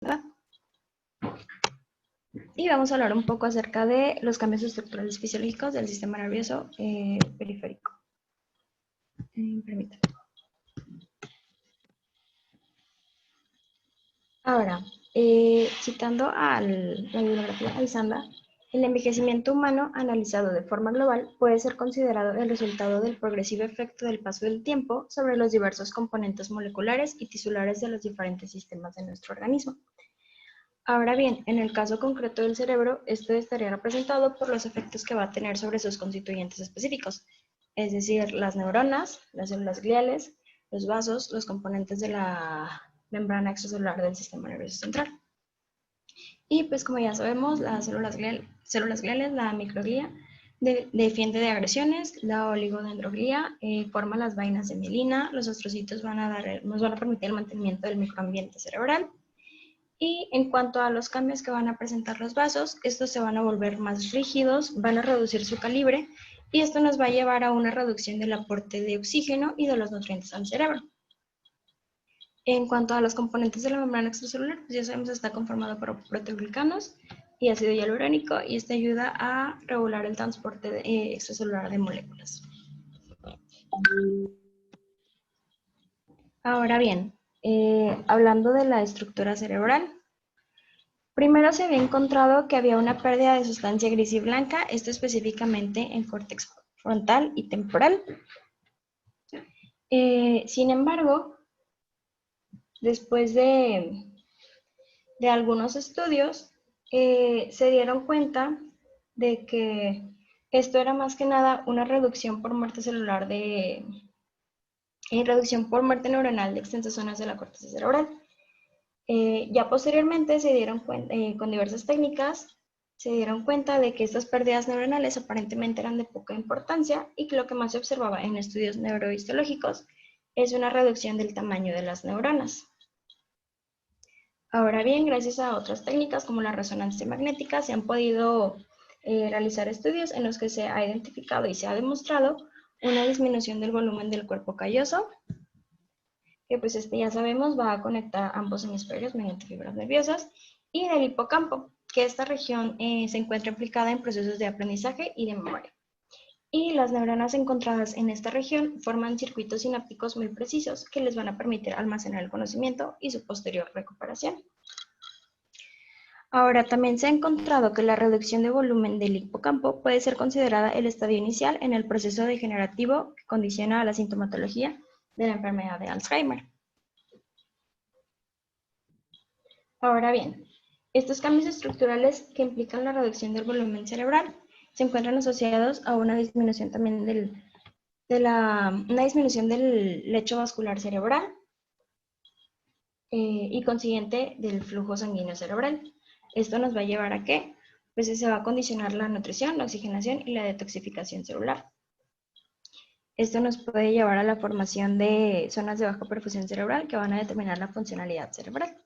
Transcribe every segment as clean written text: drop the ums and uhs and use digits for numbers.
¿verdad? Y vamos a hablar un poco acerca de los cambios estructurales fisiológicos del sistema nervioso periférico. Permítame. Ahora, citando a la bibliografía Alisanda, el envejecimiento humano analizado de forma global puede ser considerado el resultado del progresivo efecto del paso del tiempo sobre los diversos componentes moleculares y tisulares de los diferentes sistemas de nuestro organismo. Ahora bien, en el caso concreto del cerebro, esto estaría representado por los efectos que va a tener sobre sus constituyentes específicos, es decir, las neuronas, las células gliales, los vasos, los componentes de la membrana extracelular del sistema nervioso central. Y pues como ya sabemos, las células gliales, la microglía, defiende de agresiones, la oligodendroglía forma las vainas de mielina, los astrocitos nos van a permitir el mantenimiento del microambiente cerebral. Y en cuanto a los cambios que van a presentar los vasos, estos se van a volver más rígidos, van a reducir su calibre y esto nos va a llevar a una reducción del aporte de oxígeno y de los nutrientes al cerebro. En cuanto a los componentes de la membrana extracelular, pues ya sabemos que está conformado por proteoglicanos y ácido hialurónico y este ayuda a regular el transporte extracelular de moléculas. Ahora bien, hablando de la estructura cerebral, primero se había encontrado que había una pérdida de sustancia gris y blanca, esto específicamente en córtex frontal y temporal. Sin embargo, después de algunos estudios, se dieron cuenta de que esto era más que nada una reducción por muerte celular reducción por muerte neuronal de extensas zonas de la corteza cerebral. Ya posteriormente se dieron cuenta, con diversas técnicas, se dieron cuenta de que estas pérdidas neuronales aparentemente eran de poca importancia y que lo que más se observaba en estudios neurohistológicos es una reducción del tamaño de las neuronas. Ahora bien, gracias a otras técnicas como la resonancia magnética, se han podido realizar estudios en los que se ha identificado y se ha demostrado una disminución del volumen del cuerpo calloso, que pues ya sabemos va a conectar ambos hemisferios mediante fibras nerviosas, y del hipocampo, que esta región se encuentra implicada en procesos de aprendizaje y de memoria. Y las neuronas encontradas en esta región forman circuitos sinápticos muy precisos que les van a permitir almacenar el conocimiento y su posterior recuperación. Ahora, también se ha encontrado que la reducción de volumen del hipocampo puede ser considerada el estadio inicial en el proceso degenerativo que condiciona a la sintomatología de la enfermedad de Alzheimer. Ahora bien, estos cambios estructurales que implican la reducción del volumen cerebral se encuentran asociados a una disminución también una disminución del lecho vascular cerebral y consiguiente del flujo sanguíneo cerebral. Esto nos va a llevar a que pues, se va a condicionar la nutrición, la oxigenación y la detoxificación celular. Esto nos puede llevar a la formación de zonas de baja perfusión cerebral que van a determinar la funcionalidad cerebral.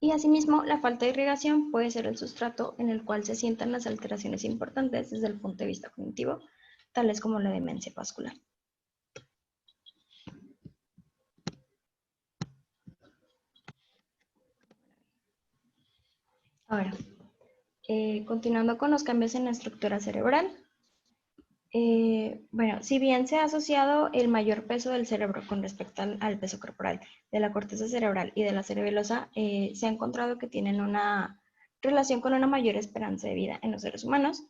Y asimismo, la falta de irrigación puede ser el sustrato en el cual se sientan las alteraciones importantes desde el punto de vista cognitivo, tales como la demencia vascular. Ahora, continuando con los cambios en la estructura cerebral, bueno, si bien se ha asociado el mayor peso del cerebro con respecto al peso corporal de la corteza cerebral y de la cerebelosa, se ha encontrado que tienen una relación con una mayor esperanza de vida en los seres humanos.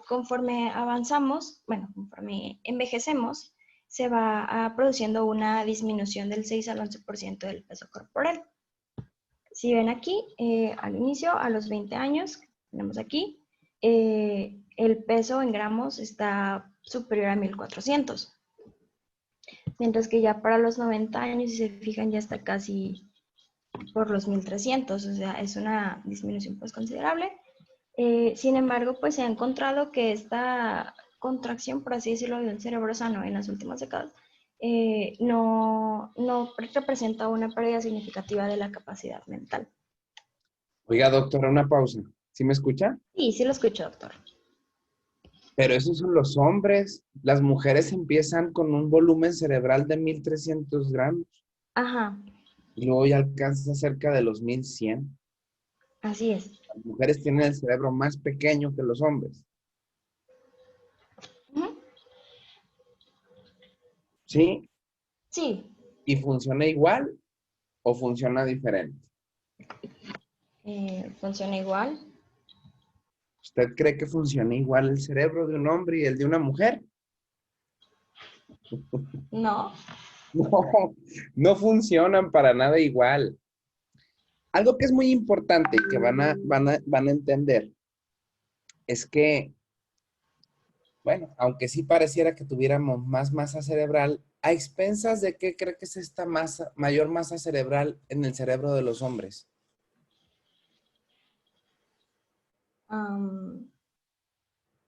Conforme avanzamos, bueno, conforme envejecemos, se va produciendo una disminución del 6 al 11% del peso corporal. Si ven aquí, al inicio, a los 20 años, tenemos aquí, el peso en gramos está superior a 1400. Mientras que ya para los 90 años, si se fijan, ya está casi por los 1300. O sea, es una disminución pues considerable. Sin embargo, pues se ha encontrado que esta contracción, por así decirlo, del cerebro sano en las últimas décadas no representa una pérdida significativa de la capacidad mental. Oiga, doctora, una pausa. ¿Sí me escucha? Sí, sí lo escucho, doctor. Pero esos son los hombres. Las mujeres empiezan con un volumen cerebral de 1300 gramos. Ajá. y luego ya alcanza cerca de los 1100. Así es. Las mujeres tienen el cerebro más pequeño que los hombres. Ujú. ¿Sí? Sí, ¿Y funciona igual o funciona diferente? funciona igual. ¿Usted cree que funciona igual el cerebro de un hombre y el de una mujer? No. No, no funcionan para nada igual. Algo que es muy importante y que van a entender es que, bueno, aunque sí pareciera que tuviéramos más masa cerebral, ¿a expensas de qué cree que es esta masa, mayor masa cerebral en el cerebro de los hombres? Am,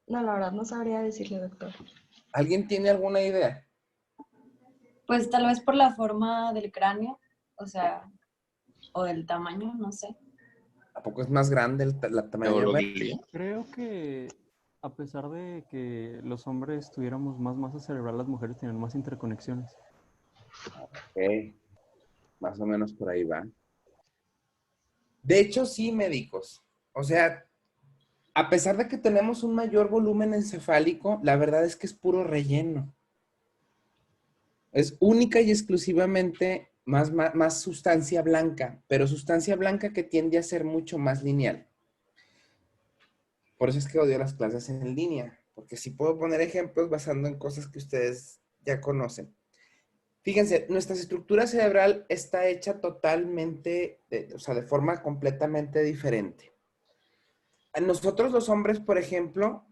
no, la verdad no sabría decirle, doctor. ¿Alguien tiene alguna idea? Pues tal vez por la forma del cráneo, o sea, o del tamaño, no sé. ¿A poco es más grande la tamaño? Bueno, Creo que a pesar de que los hombres tuviéramos más masa cerebral, las mujeres tienen más interconexiones. ok, más o menos por ahí va. De hecho, sí, médicos. O sea, a pesar de que tenemos un mayor volumen encefálico, la verdad es que es puro relleno. Es única y exclusivamente más sustancia blanca, pero sustancia blanca que tiende a ser mucho más lineal. Por eso es que odio las clases en línea, porque sí puedo poner ejemplos basando en cosas que ustedes ya conocen. Fíjense, nuestra estructura cerebral está hecha totalmente, o sea, de forma completamente diferente. A nosotros los hombres, por ejemplo,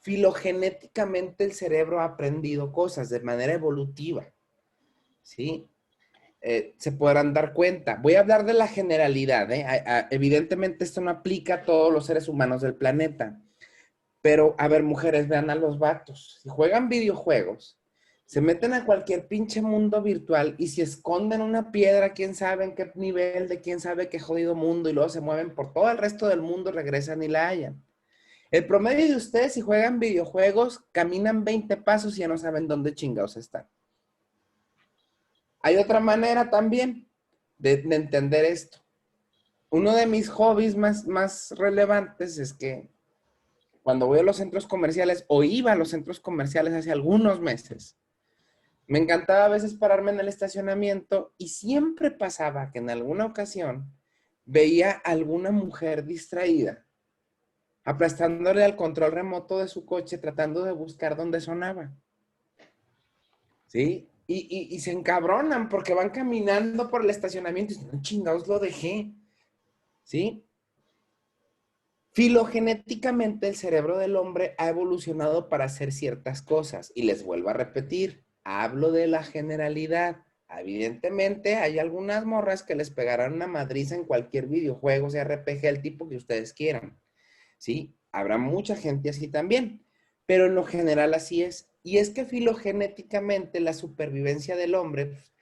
filogenéticamente el cerebro ha aprendido cosas de manera evolutiva, ¿sí? Se podrán dar cuenta. Voy a hablar de la generalidad, ¿eh? Evidentemente esto no aplica a todos los seres humanos del planeta, pero a ver, mujeres, vean a los vatos. Si juegan videojuegos, se meten a cualquier pinche mundo virtual y si esconden una piedra, quién sabe en qué nivel, de quién sabe qué jodido mundo, y luego se mueven por todo el resto del mundo, regresan y la hallan. El promedio de ustedes, si juegan videojuegos, caminan 20 pasos y ya no saben dónde chingados están. Hay otra manera también de entender esto. Uno de mis hobbies más relevantes es que cuando voy a los centros comerciales, o iba a los centros comerciales hace algunos meses, me encantaba a veces pararme en el estacionamiento y siempre pasaba que en alguna ocasión veía a alguna mujer distraída, aplastándole al control remoto de su coche, tratando de buscar dónde sonaba. ¿Sí? Y se encabronan porque van caminando por el estacionamiento y dicen, chingados, lo dejé. ¿Sí? Filogenéticamente, el cerebro del hombre ha evolucionado para hacer ciertas cosas. Y les vuelvo a repetir, hablo de la generalidad. Evidentemente, hay algunas morras que les pegarán una madriza en cualquier videojuego, sea RPG, el tipo que ustedes quieran. ¿Sí? Habrá mucha gente así también. Pero en lo general así es. Y es que filogenéticamente la supervivencia del hombre, pues,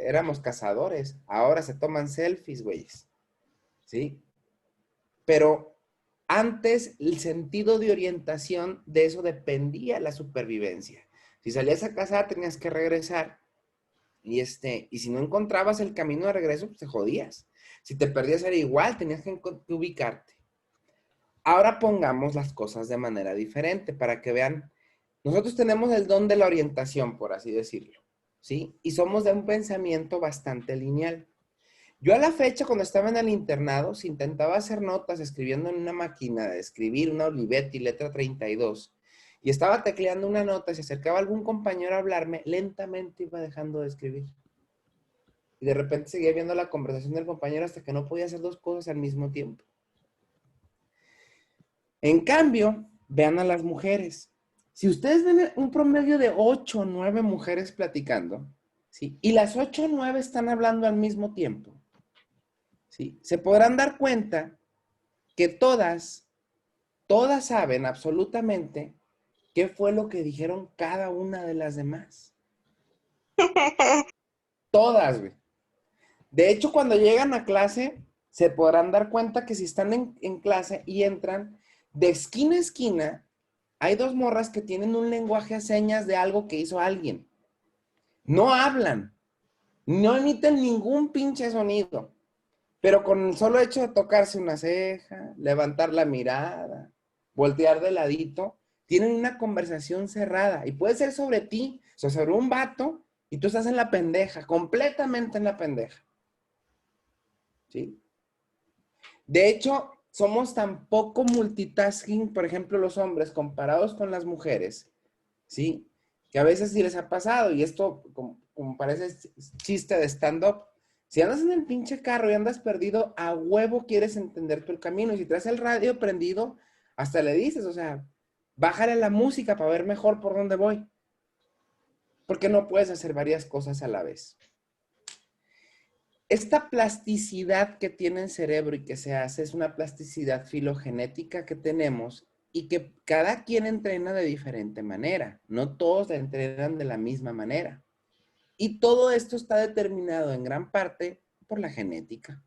éramos cazadores. Ahora se toman selfies, güeyes. ¿Sí? Pero antes el sentido de orientación de eso dependía de la supervivencia. Si salías a cazar tenías que regresar y si no encontrabas el camino de regreso, pues te jodías. Si te perdías era igual, tenías que ubicarte. Ahora pongamos las cosas de manera diferente para que vean. Nosotros tenemos el don de la orientación, por así decirlo, ¿sí? Y somos de un pensamiento bastante lineal. Yo a la fecha, cuando estaba en el internado, si intentaba hacer notas escribiendo en una máquina de escribir, una Olivetti, letra 32, y estaba tecleando una nota y se acercaba algún compañero a hablarme, lentamente iba dejando de escribir. Y de repente seguía viendo la conversación del compañero hasta que no podía hacer dos cosas al mismo tiempo. En cambio, vean a las mujeres. Si ustedes ven un promedio de 8 o 9 mujeres platicando, ¿sí? Y las 8 o 9 están hablando al mismo tiempo, ¿sí? Se podrán dar cuenta que todas saben absolutamente qué fue lo que dijeron cada una de las demás. Todas, güey. De hecho, cuando llegan a clase, se podrán dar cuenta que si están en clase y entran, de esquina a esquina, hay dos morras que tienen un lenguaje a señas de algo que hizo alguien. No hablan, No emiten ningún pinche sonido. Pero con el solo hecho de tocarse una ceja, levantar la mirada, voltear de ladito, tienen una conversación cerrada. Y puede ser sobre ti, o sea, sobre un vato, y tú estás en la pendeja, completamente en la pendeja. ¿Sí? De hecho, somos tan poco multitasking, por ejemplo, los hombres, comparados con las mujeres, ¿sí? Que a veces sí les ha pasado, y esto, como parece chiste de stand-up, si andas en el pinche carro y andas perdido, a huevo quieres entender tu camino, y si traes el radio prendido, hasta le dices, o sea, bájale la música para ver mejor por dónde voy, porque no puedes hacer varias cosas a la vez. Esta plasticidad que tiene el cerebro y que se hace es una plasticidad filogenética que tenemos y que cada quien entrena de diferente manera. No todos la entrenan de la misma manera. Y todo esto está determinado en gran parte por la genética,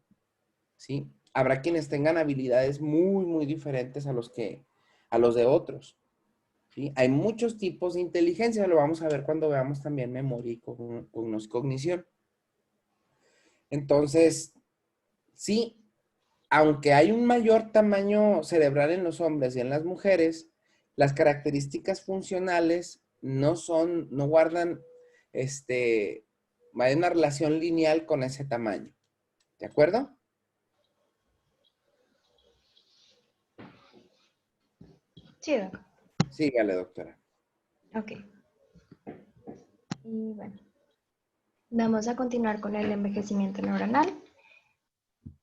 ¿sí? Habrá quienes tengan habilidades muy, muy diferentes a los de otros, ¿sí? Hay muchos tipos de inteligencia, lo vamos a ver cuando veamos también memoria y cognición. Entonces, sí, aunque hay un mayor tamaño cerebral en los hombres y en las mujeres, las características funcionales no guardan, hay una relación lineal con ese tamaño. ¿De acuerdo? Sí, Doc. Sígale, doctora. Ok. Y bueno, vamos a continuar con el envejecimiento neuronal.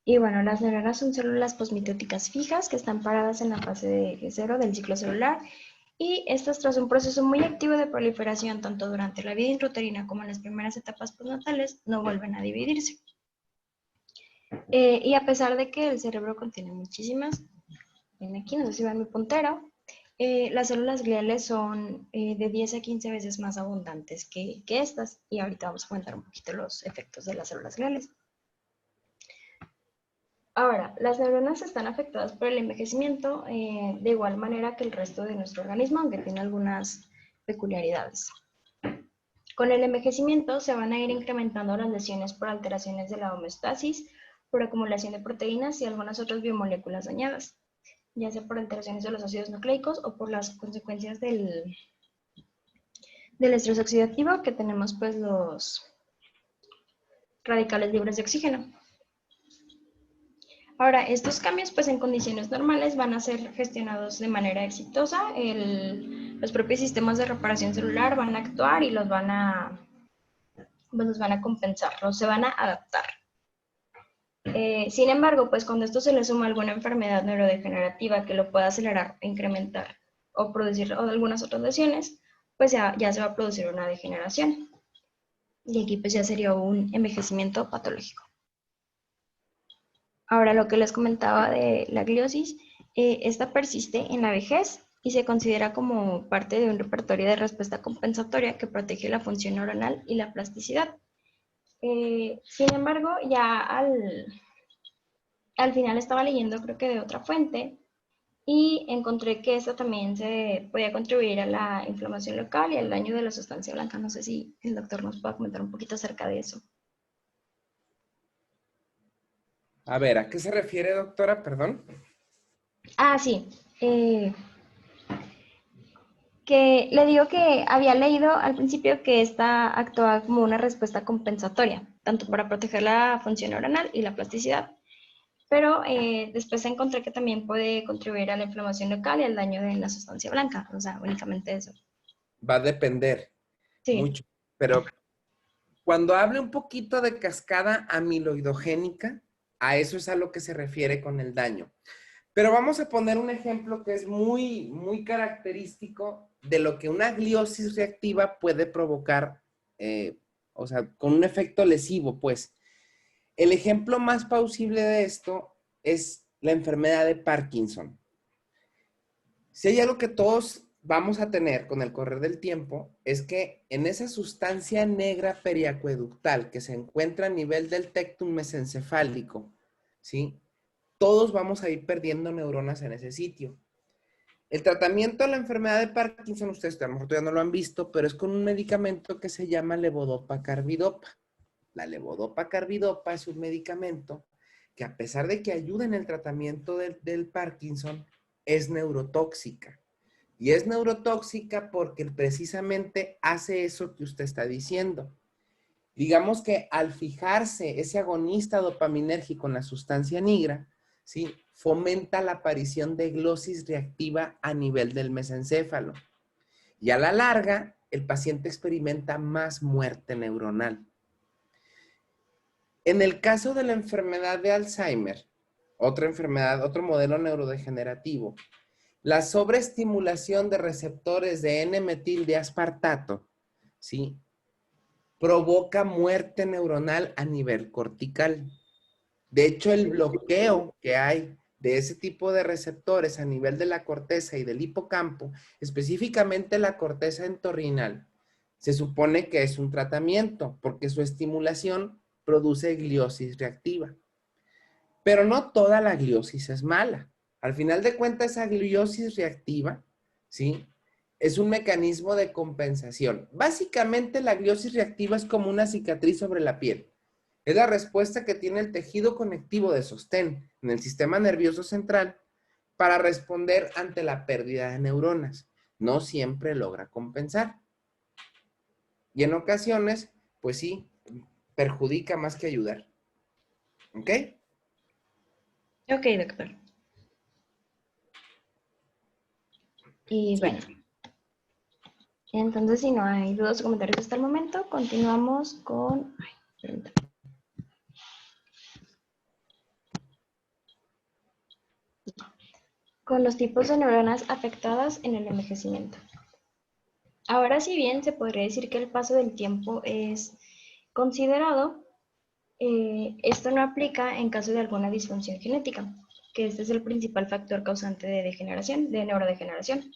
Y bueno, las neuronas son células posmitóticas fijas que están paradas en la fase de G0 del ciclo celular y estas tras un proceso muy activo de proliferación tanto durante la vida intrauterina como en las primeras etapas postnatales no vuelven a dividirse. Y a pesar de que el cerebro contiene muchísimas, ven aquí, no sé si ven mi puntero, las células gliales son de 10 a 15 veces más abundantes que estas y ahorita vamos a comentar un poquito los efectos de las células gliales. Ahora, las neuronas están afectadas por el envejecimiento de igual manera que el resto de nuestro organismo, aunque tiene algunas peculiaridades. Con el envejecimiento se van a ir incrementando las lesiones por alteraciones de la homeostasis, por acumulación de proteínas y algunas otras biomoléculas dañadas, ya sea por alteraciones de los ácidos nucleicos o por las consecuencias del estrés oxidativo que tenemos pues los radicales libres de oxígeno. Ahora, estos cambios, pues en condiciones normales van a ser gestionados de manera exitosa. Los propios sistemas de reparación celular van a actuar y los van a compensar, se van a adaptar. Sin embargo, pues cuando esto se le suma alguna enfermedad neurodegenerativa que lo pueda acelerar, incrementar o producir algunas otras lesiones, pues ya se va a producir una degeneración. Y aquí pues ya sería un envejecimiento patológico. Ahora, lo que les comentaba de la gliosis, esta persiste en la vejez y se considera como parte de un repertorio de respuesta compensatoria que protege la función neuronal y la plasticidad. Sin embargo, ya al final estaba leyendo, creo que de otra fuente, y encontré que esto también se podía contribuir a la inflamación local y al daño de la sustancia blanca. No sé si el doctor nos puede comentar un poquito acerca de eso. A ver, ¿a qué se refiere, doctora? Perdón. Ah, sí. Que le digo que había leído al principio que esta actuaba como una respuesta compensatoria, tanto para proteger la función neuronal y la plasticidad, pero después encontré que también puede contribuir a la inflamación local y al daño de la sustancia blanca, o sea, únicamente eso. Va a depender Sí. mucho, pero cuando hable un poquito de cascada amiloidogénica, a eso es a lo que se refiere con el daño. Pero vamos a poner un ejemplo que es muy, muy característico de lo que una gliosis reactiva puede provocar, o sea, con un efecto lesivo, pues. El ejemplo más plausible de esto es la enfermedad de Parkinson. Si hay algo que todos vamos a tener con el correr del tiempo, es que en esa sustancia negra periacueductal que se encuentra a nivel del tectum mesencefálico, ¿sí? Todos vamos a ir perdiendo neuronas en ese sitio. El tratamiento de la enfermedad de Parkinson, ustedes a lo mejor todavía no lo han visto, pero es con un medicamento que se llama levodopa carbidopa. La levodopa-carbidopa es un medicamento que, a pesar de que ayuda en el tratamiento del Parkinson, es neurotóxica. Y es neurotóxica porque precisamente hace eso que usted está diciendo. Digamos que al fijarse ese agonista dopaminérgico en la sustancia nigra, ¿sí?, fomenta la aparición de glosis reactiva a nivel del mesencéfalo. Y a la larga, el paciente experimenta más muerte neuronal. En el caso de la enfermedad de Alzheimer, otra enfermedad, otro modelo neurodegenerativo, la sobreestimulación de receptores de N-metil de aspartato, ¿sí?, provoca muerte neuronal a nivel cortical. De hecho, el bloqueo que hay de ese tipo de receptores a nivel de la corteza y del hipocampo, específicamente la corteza entorrinal, se supone que es un tratamiento porque su estimulación produce gliosis reactiva. Pero no toda la gliosis es mala. Al final de cuentas, esa gliosis reactiva, ¿sí?, es un mecanismo de compensación. Básicamente, la gliosis reactiva es como una cicatriz sobre la piel. Es la respuesta que tiene el tejido conectivo de sostén en el sistema nervioso central para responder ante la pérdida de neuronas. No siempre logra compensar. Y en ocasiones, pues sí, perjudica más que ayudar. ¿Ok? Ok, doctor. Y bueno, entonces si no hay dudas o comentarios hasta el momento, continuamos con... Ay, permítame. Con los tipos de neuronas afectadas en el envejecimiento. Ahora, si bien se podría decir que el paso del tiempo es considerado, esto no aplica en caso de alguna disfunción genética, que este es el principal factor causante de degeneración, de neurodegeneración.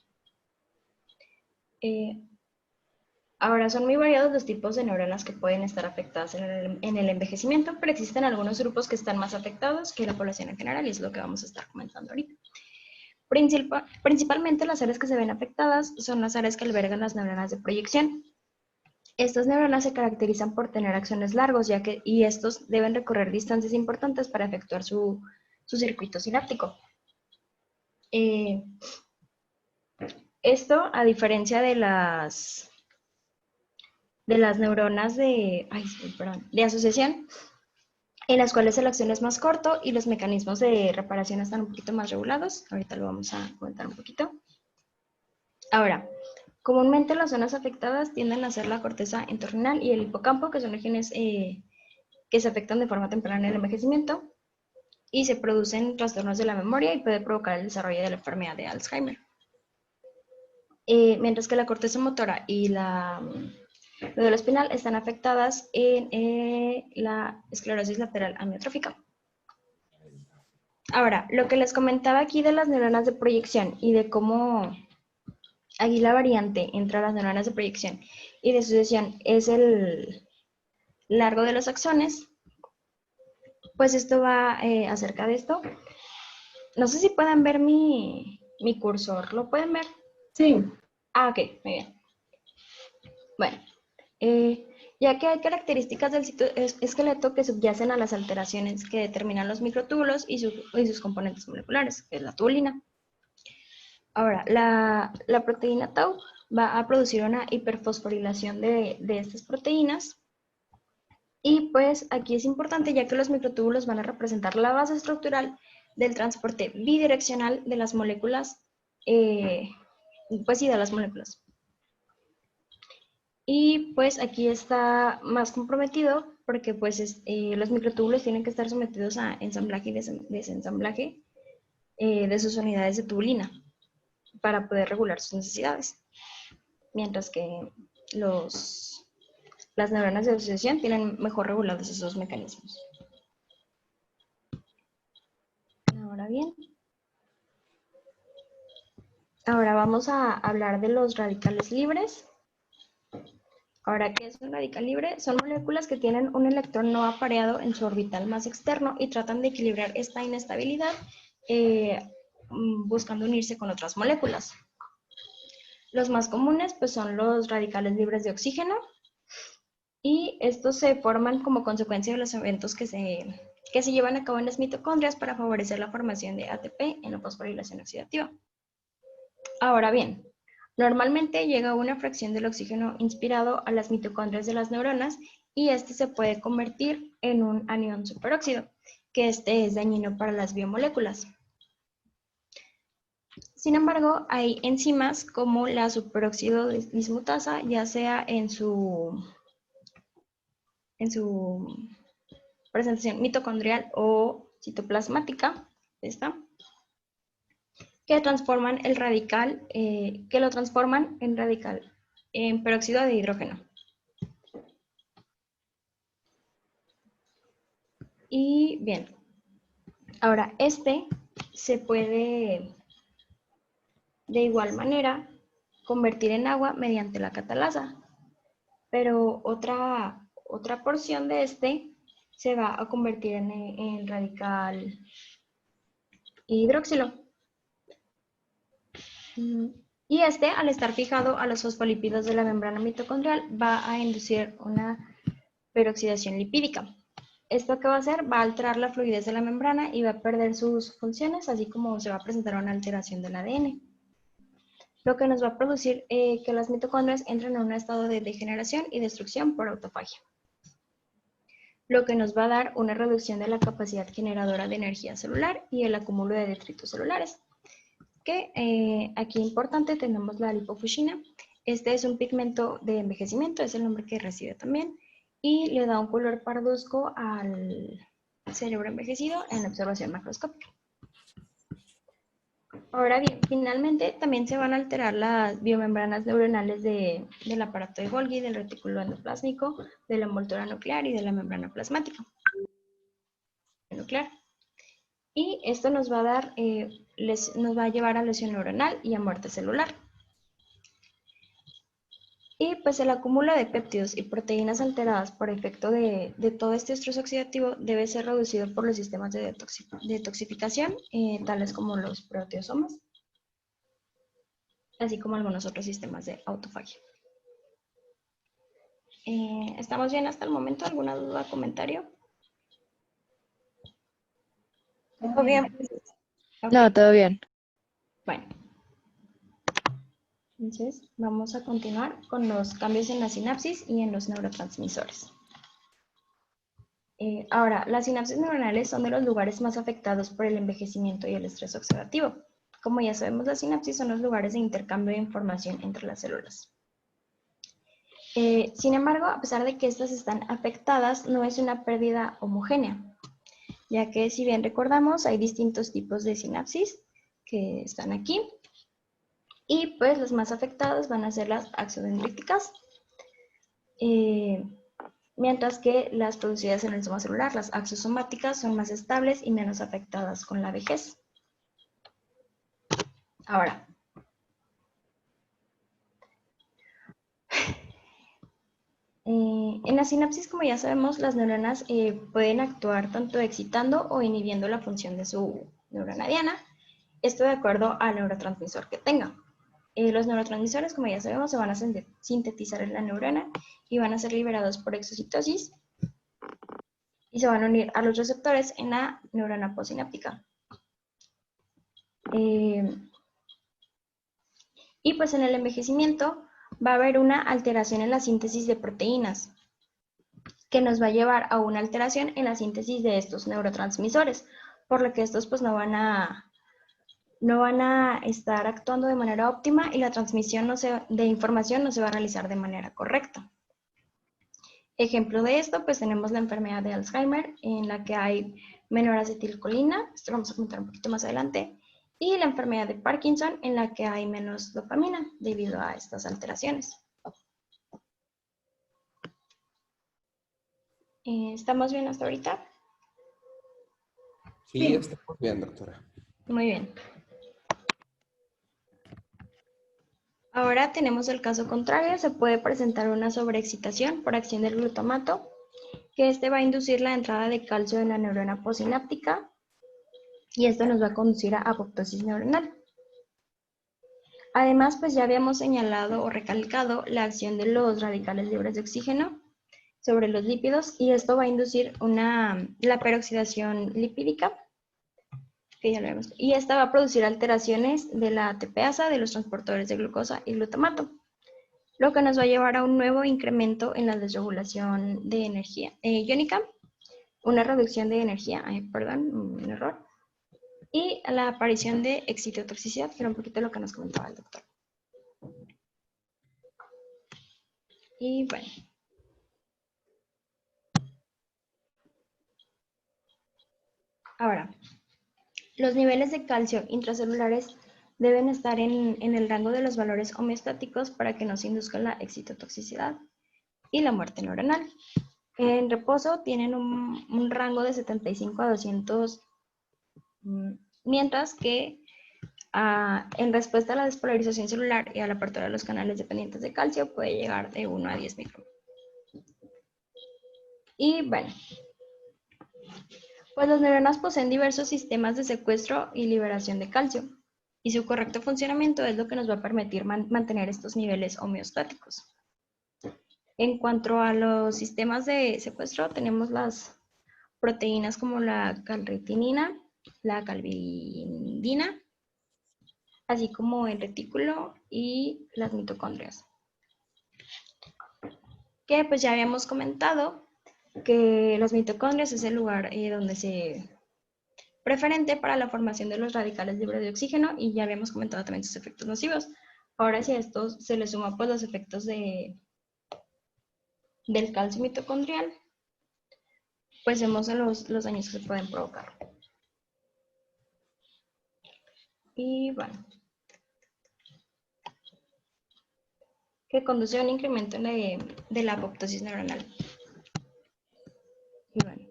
Ahora, son muy variados los tipos de neuronas que pueden estar afectadas en el envejecimiento, pero existen algunos grupos que están más afectados que la población en general, y es lo que vamos a estar comentando ahorita. Principalmente las áreas que se ven afectadas son las áreas que albergan las neuronas de proyección. Estas neuronas se caracterizan por tener axones largos, y estos deben recorrer distancias importantes para efectuar su circuito sináptico. Esto, a diferencia de las neuronas de asociación, en las cuales el axón es más corto y los mecanismos de reparación están un poquito más regulados. Ahorita lo vamos a comentar un poquito. Ahora, comúnmente las zonas afectadas tienden a ser la corteza entorrinal y el hipocampo, que son regiones que se afectan de forma temprana en el envejecimiento y se producen trastornos de la memoria y puede provocar el desarrollo de la enfermedad de Alzheimer. Mientras que la corteza motora y la médula espinal están afectadas en la esclerosis lateral amiotrófica. Ahora, lo que les comentaba aquí de las neuronas de proyección y de cómo aquí la variante entre las neuronas de proyección y de sucesión es el largo de los axones, pues esto va acerca de esto. No sé si pueden ver mi cursor, ¿lo pueden ver? Sí. Ah, ok, muy bien. Bueno, ya que hay características del esqueleto que subyacen a las alteraciones que determinan los microtúbulos y sus componentes moleculares, que es la tubulina. Ahora, la proteína tau va a producir una hiperfosforilación de estas proteínas. Y pues aquí es importante, ya que los microtúbulos van a representar la base estructural del transporte bidireccional de las moléculas, pues sí, de las moléculas. Y pues aquí está más comprometido porque pues los microtúbulos tienen que estar sometidos a ensamblaje y desensamblaje de sus unidades de tubulina para poder regular sus necesidades. Mientras que las neuronas de asociación tienen mejor regulados esos mecanismos. Ahora bien, ahora vamos a hablar de los radicales libres. Ahora, ¿qué es un radical libre? Son moléculas que tienen un electrón no apareado en su orbital más externo y tratan de equilibrar esta inestabilidad buscando unirse con otras moléculas. Los más comunes pues, son los radicales libres de oxígeno Y estos se forman como consecuencia de los eventos que se llevan a cabo en las mitocondrias para favorecer la formación de ATP en la fosforilación oxidativa. Ahora bien, normalmente llega una fracción del oxígeno inspirado a las mitocondrias de las neuronas y este se puede convertir en un anión superóxido, que este es dañino para las biomoléculas. Sin embargo, hay enzimas como la superóxido dismutasa, ya sea en su presentación mitocondrial o citoplasmática, esta, que transforman el radical, que lo transforman en radical, en peróxido de hidrógeno. Y bien, ahora este se puede de igual manera convertir en agua mediante la catalasa, pero otra porción de este se va a convertir en radical hidroxilo. Y este, al estar fijado a los fosfolípidos de la membrana mitocondrial, va a inducir una peroxidación lipídica. ¿Esto qué va a hacer? Va a alterar la fluidez de la membrana y va a perder sus funciones, así como se va a presentar una alteración del ADN. Lo que nos va a producir que las mitocondrias entren en un estado de degeneración y destrucción por autofagia. Lo que nos va a dar una reducción de la capacidad generadora de energía celular y el acúmulo de detritos celulares. Que aquí importante tenemos la lipofuscina. Este es un pigmento de envejecimiento, es el nombre que recibe también, y le da un color parduzco al cerebro envejecido en observación macroscópica. Ahora bien, finalmente también se van a alterar las biomembranas neuronales del aparato de Golgi, del retículo endoplásmico, de la envoltura nuclear y de la membrana plasmática nuclear. Y esto nos va a dar, nos va a llevar a lesión neuronal y a muerte celular. Y pues el acúmulo de péptidos y proteínas alteradas por efecto de todo este estrés oxidativo debe ser reducido por los sistemas de detoxificación, tales como los proteosomas, así como algunos otros sistemas de autofagia. ¿Estamos bien hasta el momento? ¿Alguna duda o comentario? ¿Todo bien? Ok. No, todo bien. Bueno. Entonces, vamos a continuar con los cambios en la sinapsis y en los neurotransmisores. Ahora, las sinapsis neuronales son de los lugares más afectados por el envejecimiento y el estrés oxidativo. Como ya sabemos, las sinapsis son los lugares de intercambio de información entre las células. Sin embargo, a pesar de que estas están afectadas, no es una pérdida homogénea, ya que si bien recordamos, hay distintos tipos de sinapsis que están aquí. Y pues las más afectadas van a ser las axodendríticas, mientras que las producidas en el soma celular, las axosomáticas, son más estables y menos afectadas con la vejez. Ahora, en la sinapsis, como ya sabemos, las neuronas pueden actuar tanto excitando o inhibiendo la función de su neurona diana, esto de acuerdo al neurotransmisor que tenga. Los neurotransmisores, como ya sabemos, se van a sintetizar en la neurona y van a ser liberados por exocitosis y se van a unir a los receptores en la neurona postsináptica. Y pues en el envejecimiento va a haber una alteración en la síntesis de proteínas que nos va a llevar a una alteración en la síntesis de estos neurotransmisores, por lo que estos pues no van a estar actuando de manera óptima y la transmisión de información no se va a realizar de manera correcta. Ejemplo de esto, pues tenemos la enfermedad de Alzheimer, en la que hay menor acetilcolina, esto lo vamos a comentar un poquito más adelante, y la enfermedad de Parkinson, en la que hay menos dopamina debido a estas alteraciones. ¿Estamos bien hasta ahorita? Sí, estamos bien, doctora. Muy bien. Ahora tenemos el caso contrario, se puede presentar una sobreexcitación por acción del glutamato, que este va a inducir la entrada de calcio en la neurona postsináptica y esto nos va a conducir a apoptosis neuronal. Además, pues ya habíamos señalado o recalcado la acción de los radicales libres de oxígeno sobre los lípidos y esto va a inducir la peroxidación lipídica, que ya lo vemos, y esta va a producir alteraciones de la ATPasa, de los transportadores de glucosa y glutamato, lo que nos va a llevar a un nuevo incremento en la desregulación de energía iónica, una reducción de energía, perdón, un error, y a la aparición de excitotoxicidad, que era un poquito lo que nos comentaba el doctor. Y bueno. Ahora, los niveles de calcio intracelulares deben estar en el rango de los valores homeostáticos para que no se induzca la excitotoxicidad y la muerte neuronal. En reposo tienen un rango de 75 a 200, mientras que en respuesta a la despolarización celular y a la apertura de los canales dependientes de calcio puede llegar de 1 a 10 micrón. Y bueno, pues las neuronas poseen diversos sistemas de secuestro y liberación de calcio, y su correcto funcionamiento es lo que nos va a permitir mantener estos niveles homeostáticos. En cuanto a los sistemas de secuestro, tenemos las proteínas como la calritinina, la calvidina, así como el retículo y las mitocondrias. Que pues ya habíamos comentado que las mitocondrias es el lugar preferente para la formación de los radicales libres de oxígeno, y ya habíamos comentado también sus efectos nocivos. Ahora, si a estos se le suma pues los efectos del calcio mitocondrial, pues vemos los daños que se pueden provocar. Y bueno, que conduce a un incremento de la apoptosis neuronal. Y bueno,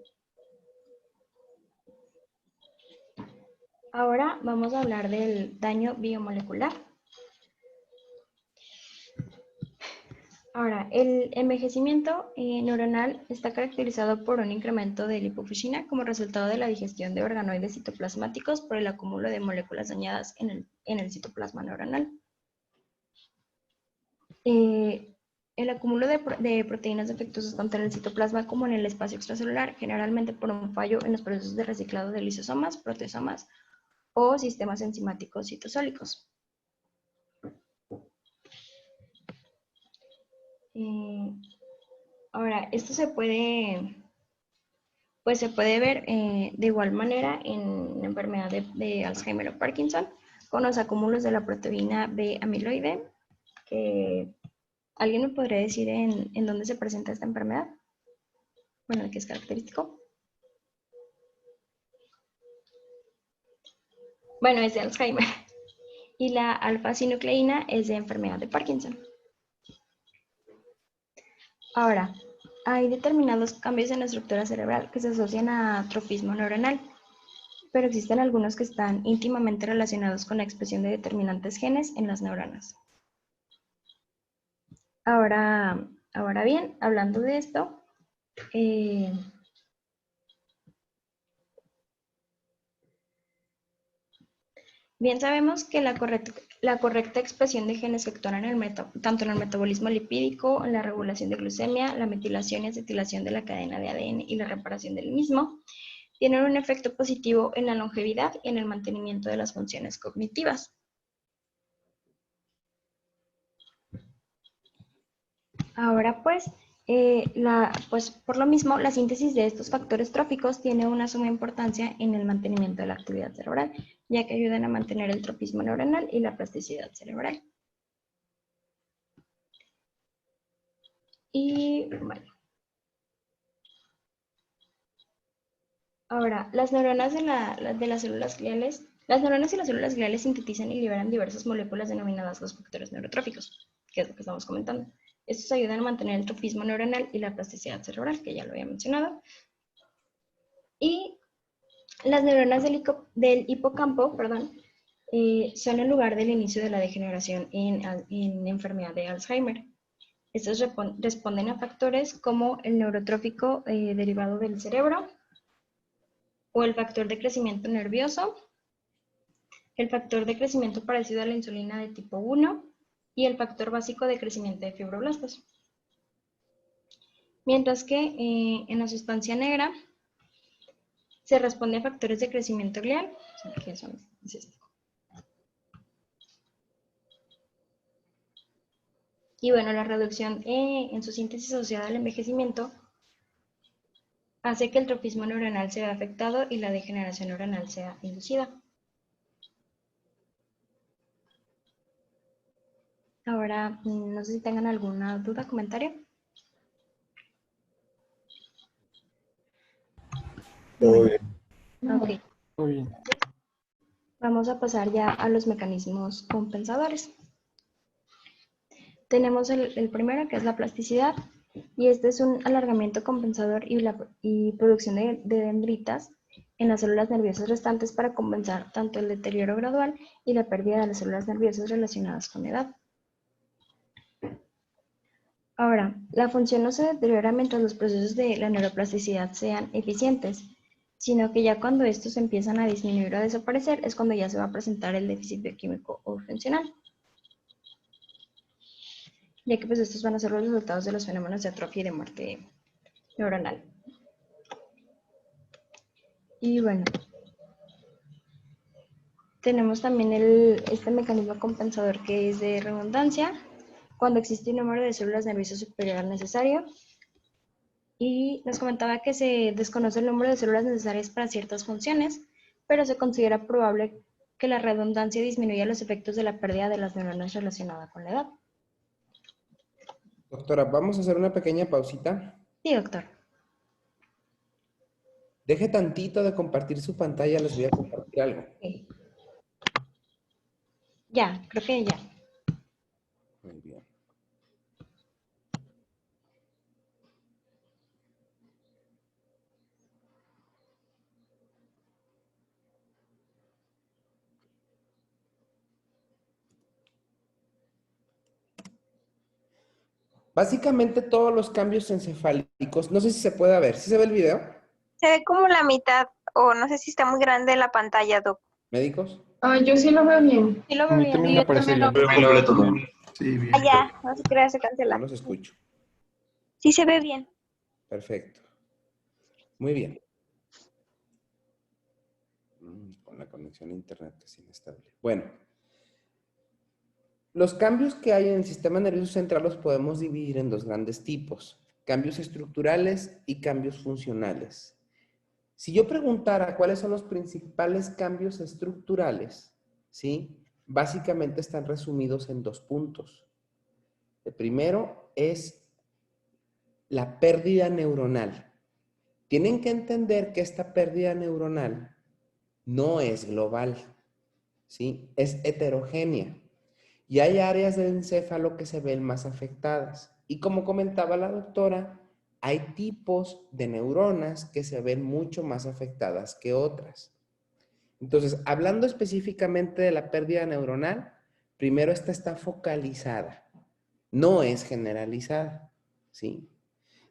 ahora vamos a hablar del daño biomolecular. Ahora, el envejecimiento neuronal está caracterizado por un incremento de lipofuscina como resultado de la digestión de organoides citoplasmáticos por el acúmulo de moléculas dañadas en el citoplasma neuronal. El acúmulo de proteínas defectuosas tanto en el citoplasma como en el espacio extracelular, generalmente por un fallo en los procesos de reciclado de lisosomas, proteosomas o sistemas enzimáticos citosólicos. Ahora, esto se puede ver de igual manera en la enfermedad de Alzheimer o Parkinson, con los acúmulos de la proteína B amiloide, que ¿alguien me podría decir en dónde se presenta esta enfermedad? Bueno, ¿qué es característico? Bueno, es de Alzheimer. Y la alfa-sinucleína es de enfermedad de Parkinson. Ahora, hay determinados cambios en la estructura cerebral que se asocian a atrofismo neuronal, pero existen algunos que están íntimamente relacionados con la expresión de determinantes genes en las neuronas. Ahora bien, hablando de esto, bien sabemos que la correcta expresión de genes que actúan tanto en el metabolismo lipídico, en la regulación de glucemia, la metilación y acetilación de la cadena de ADN y la reparación del mismo, tienen un efecto positivo en la longevidad y en el mantenimiento de las funciones cognitivas. Ahora pues, por lo mismo, la síntesis de estos factores tróficos tiene una suma importancia en el mantenimiento de la actividad cerebral, ya que ayudan a mantener el tropismo neuronal y la plasticidad cerebral. Y bueno. Ahora, las neuronas de las células gliales, las neuronas y las células gliales sintetizan y liberan diversas moléculas denominadas los factores neurotróficos, que es lo que estamos comentando. Estos ayudan a mantener el tropismo neuronal y la plasticidad cerebral, que ya lo había mencionado. Y las neuronas del hipocampo, son el lugar del inicio de la degeneración en enfermedad de Alzheimer. Estos responden a factores como el neurotrófico derivado del cerebro, o el factor de crecimiento nervioso, el factor de crecimiento parecido a la insulina de tipo 1 y el factor básico de crecimiento de fibroblastos. mientras que en la sustancia negra se responde a factores de crecimiento glial, o sea, que es esto. Y bueno, la reducción en su síntesis asociada al envejecimiento hace que el tropismo neuronal se vea afectado y la degeneración neuronal sea inducida. Ahora, no sé si tengan alguna duda, comentario. Todo bien. Ok, Muy bien. vamos a pasar ya a los mecanismos compensadores. Tenemos el primero, que es la plasticidad, y este es un alargamiento compensador y producción de dendritas en las células nerviosas restantes para compensar tanto el deterioro gradual y la pérdida de las células nerviosas relacionadas con la edad. Ahora, la función no se deteriora mientras los procesos de la neuroplasticidad sean eficientes, sino que ya cuando estos empiezan a disminuir o a desaparecer es cuando ya se va a presentar el déficit bioquímico o funcional, ya que pues estos van a ser los resultados de los fenómenos de atrofia y de muerte neuronal. Y bueno, tenemos también este mecanismo compensador que es de redundancia, cuando existe un número de células nerviosas superior al necesario. Y nos comentaba que se desconoce el número de células necesarias para ciertas funciones, pero se considera probable que la redundancia disminuya los efectos de la pérdida de las neuronas relacionada con la edad. Doctora, vamos a hacer una pequeña pausita. Sí, doctor. Deje tantito de compartir su pantalla, les voy a compartir algo. Okay. Ya, creo que ya. Muy bien. Básicamente todos los cambios encefálicos, no sé si se puede ver, ¿sí se ve el video? Se ve como la mitad, o no sé si está muy grande la pantalla, Doc. ¿Médicos? Yo sí lo veo bien. Sí lo A veo mí bien. también Sí, me yo parece también bien. lo veo. todo. Sí, bien. Allá, no se crea, se No cancela. los escucho. Sí se ve bien. Perfecto. Muy bien. Con la conexión a internet que es inestable. Bueno. Los cambios que hay en el sistema nervioso central los podemos dividir en dos grandes tipos. Cambios estructurales y cambios funcionales. Si yo preguntara cuáles son los principales cambios estructurales, ¿sí? Básicamente están resumidos en dos puntos. El primero es la pérdida neuronal. Tienen que entender que esta pérdida neuronal no es global, ¿sí? Es heterogénea. Y hay áreas del encéfalo que se ven más afectadas. Y como comentaba la doctora, hay tipos de neuronas que se ven mucho más afectadas que otras. Entonces, hablando específicamente de la pérdida neuronal, primero esta está focalizada, no es generalizada, ¿sí?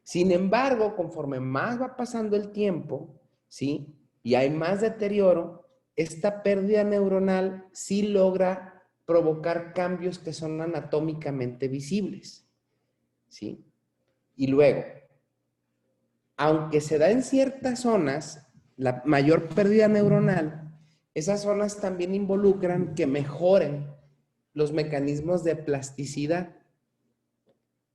Sin embargo, conforme más va pasando el tiempo, ¿sí? Y hay más deterioro, esta pérdida neuronal sí logra provocar cambios que son anatómicamente visibles, ¿sí? Y luego, aunque se da en ciertas zonas, la mayor pérdida neuronal, esas zonas también involucran que mejoren los mecanismos de plasticidad.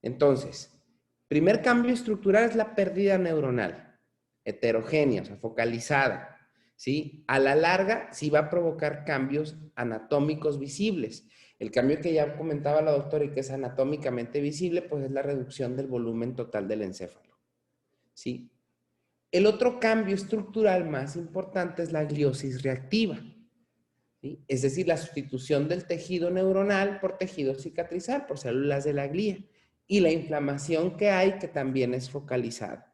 Entonces, primer cambio estructural es la pérdida neuronal, heterogénea, o sea, focalizada, ¿sí? A la larga, sí va a provocar cambios anatómicos visibles. El cambio que ya comentaba la doctora y que es anatómicamente visible, pues es la reducción del volumen total del encéfalo, ¿sí? El otro cambio estructural más importante es la gliosis reactiva, ¿sí? Es decir, la sustitución del tejido neuronal por tejido cicatrizal, por células de la glía. Y la inflamación que hay, que también es focalizada.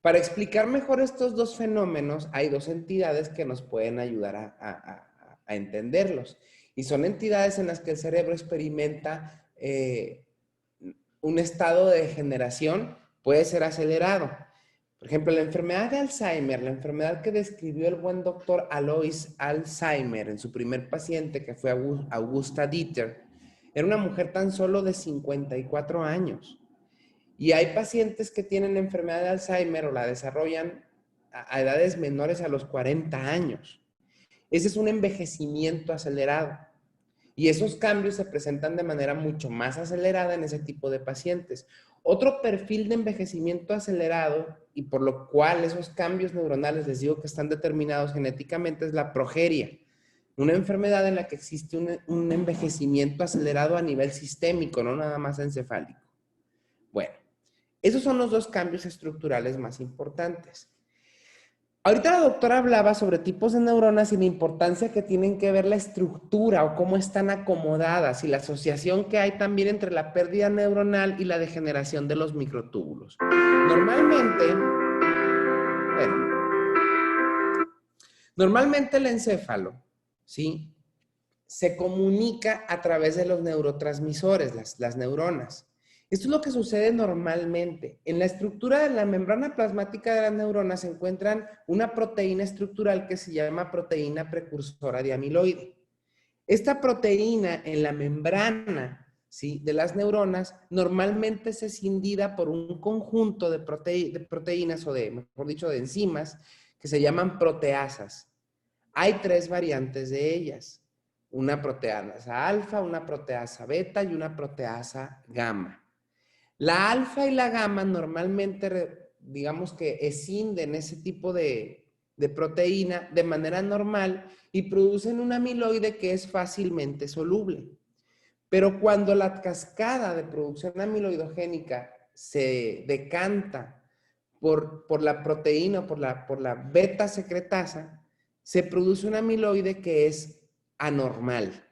Para explicar mejor estos dos fenómenos, hay dos entidades que nos pueden ayudar a entenderlos. Y son entidades en las que el cerebro experimenta un estado de degeneración, puede ser acelerado. Por ejemplo, la enfermedad de Alzheimer, la enfermedad que describió el buen doctor Alois Alzheimer en su primer paciente, que fue Augusta Dieter, era una mujer tan solo de 54 años. Y hay pacientes que tienen enfermedad de Alzheimer o la desarrollan a edades menores a los 40 años. Ese es un envejecimiento acelerado. Y esos cambios se presentan de manera mucho más acelerada en ese tipo de pacientes. Otro perfil de envejecimiento acelerado, y por lo cual esos cambios neuronales, les digo que están determinados genéticamente, es la progeria. Una enfermedad en la que existe un envejecimiento acelerado a nivel sistémico, no nada más encefálico. Bueno, esos son los dos cambios estructurales más importantes. Ahorita la doctora hablaba sobre tipos de neuronas y la importancia que tienen que ver la estructura o cómo están acomodadas y la asociación que hay también entre la pérdida neuronal y la degeneración de los microtúbulos. Normalmente el encéfalo, ¿sí?, se comunica a través de los neurotransmisores, las neuronas. Esto es lo que sucede normalmente. En la estructura de la membrana plasmática de las neuronas se encuentran una proteína estructural que se llama proteína precursora de amiloide. Esta proteína en la membrana, ¿sí?, de las neuronas normalmente es escindida por un conjunto de proteínas o mejor dicho, de enzimas que se llaman proteasas. Hay 3 variantes de ellas. Una proteasa alfa, una proteasa beta y una proteasa gamma. La alfa y la gamma normalmente, digamos que escinden ese tipo de proteína de manera normal y producen un amiloide que es fácilmente soluble. Pero cuando la cascada de producción amiloidogénica se decanta por la proteína o por la beta secretasa, se produce un amiloide que es anormal,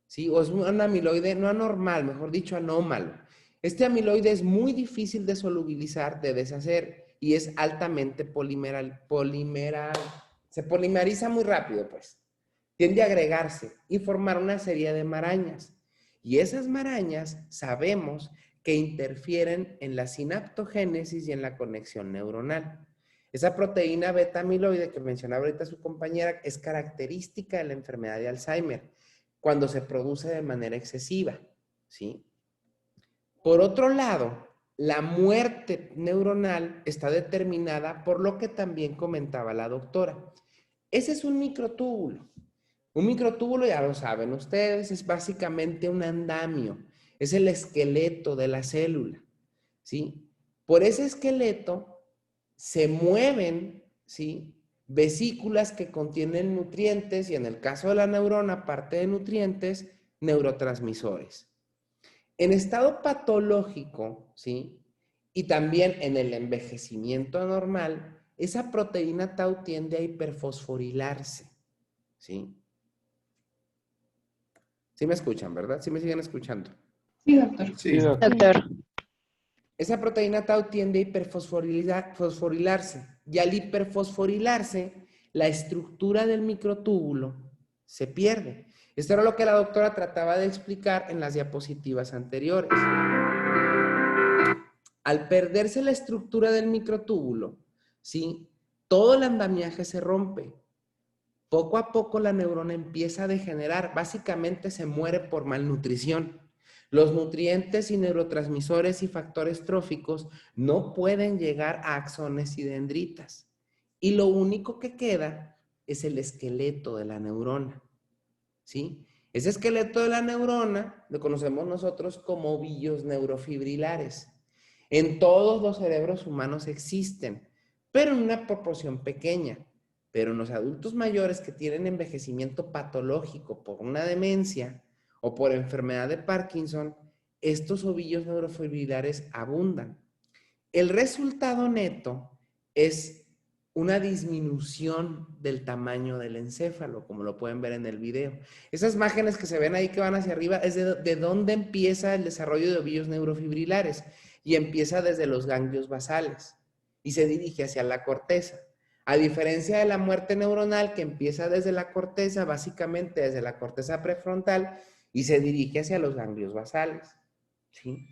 ¿sí? O es un amiloide no anormal, mejor dicho, anómalo. Este amiloide es muy difícil de solubilizar, de deshacer, y es altamente se polimeriza muy rápido, pues. Tiende a agregarse y formar una serie de marañas. Y esas marañas sabemos que interfieren en la sinaptogénesis y en la conexión neuronal. Esa proteína beta amiloide que mencionaba ahorita su compañera es característica de la enfermedad de Alzheimer cuando se produce de manera excesiva, ¿sí? Por otro lado, la muerte neuronal está determinada por lo que también comentaba la doctora. Ese es un microtúbulo. Un microtúbulo, ya lo saben ustedes, es básicamente un andamio. Es el esqueleto de la célula, ¿sí? Por ese esqueleto se mueven, ¿sí?, vesículas que contienen nutrientes y en el caso de la neurona, aparte de nutrientes, neurotransmisores. En estado patológico, ¿sí?, y también en el envejecimiento anormal, esa proteína tau tiende a hiperfosforilarse, ¿sí? ¿Sí me escuchan, verdad? ¿Sí me siguen escuchando? Sí, doctor. Sí. Doctor. Esa proteína tau tiende a hiperfosforilarse y al hiperfosforilarse, la estructura del microtúbulo se pierde. Esto era lo que la doctora trataba de explicar en las diapositivas anteriores. Al perderse la estructura del microtúbulo, ¿sí?, todo el andamiaje se rompe. Poco a poco la neurona empieza a degenerar, básicamente se muere por malnutrición. Los nutrientes y neurotransmisores y factores tróficos no pueden llegar a axones y dendritas. Y lo único que queda es el esqueleto de la neurona, ¿sí? Ese esqueleto de la neurona lo conocemos nosotros como ovillos neurofibrilares. En todos los cerebros humanos existen, pero en una proporción pequeña. Pero en los adultos mayores que tienen envejecimiento patológico por una demencia o por enfermedad de Parkinson, estos ovillos neurofibrilares abundan. El resultado neto es una disminución del tamaño del encéfalo, como lo pueden ver en el video. Esas imágenes que se ven ahí que van hacia arriba es de dónde empieza el desarrollo de ovillos neurofibrilares, y empieza desde los ganglios basales y se dirige hacia la corteza. A diferencia de la muerte neuronal que empieza desde la corteza, básicamente desde la corteza prefrontal, y se dirige hacia los ganglios basales, ¿sí?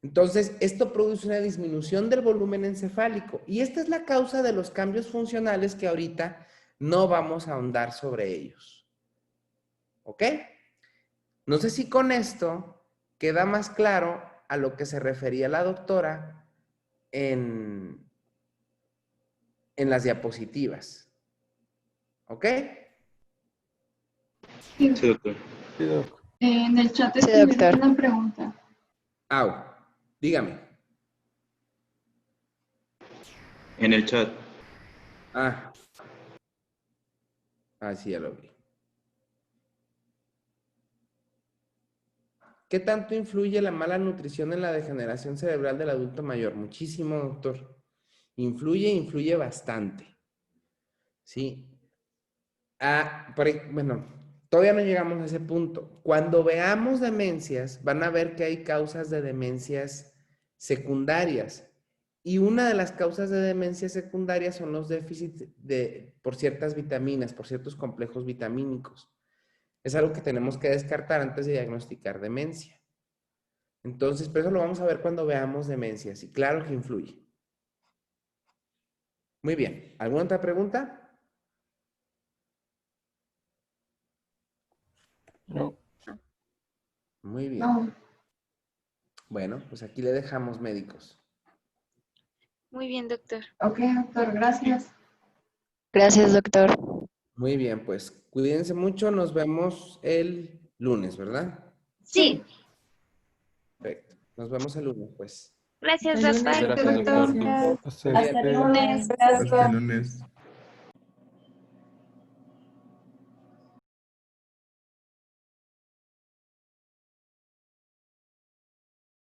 Entonces, esto produce una disminución del volumen encefálico y esta es la causa de los cambios funcionales que ahorita no vamos a ahondar sobre ellos. ¿Ok? No sé si con esto queda más claro a lo que se refería la doctora en las diapositivas. ¿Ok? Sí, doctor. Sí, doc. En el chat Sí, escribieron doctor. una pregunta. Au, dígame. En el chat. Ah, sí, ya lo vi. ¿Qué tanto influye la mala nutrición en la degeneración cerebral del adulto mayor? Muchísimo, doctor. Influye bastante. ¿Sí? Bueno, todavía no llegamos a ese punto. Cuando veamos demencias, van a ver que hay causas de demencias secundarias. Y una de las causas de demencia secundaria son los déficits por ciertas vitaminas, por ciertos complejos vitamínicos. Es algo que tenemos que descartar antes de diagnosticar demencia. Entonces, por eso lo vamos a ver cuando veamos demencias. Y claro que influye. Muy bien. ¿Alguna otra pregunta? No. Muy bien. No. Bueno, pues aquí le dejamos, médicos. Muy bien, doctor. Ok, doctor, gracias. Gracias, doctor. Muy bien, pues cuídense mucho. Nos vemos el lunes, ¿verdad? Sí. Perfecto. Nos vemos el lunes, pues. Gracias, El lunes, doctor. Gracias, doctor. gracias. Hasta Hasta el luego. lunes. Hasta el Gracias. lunes.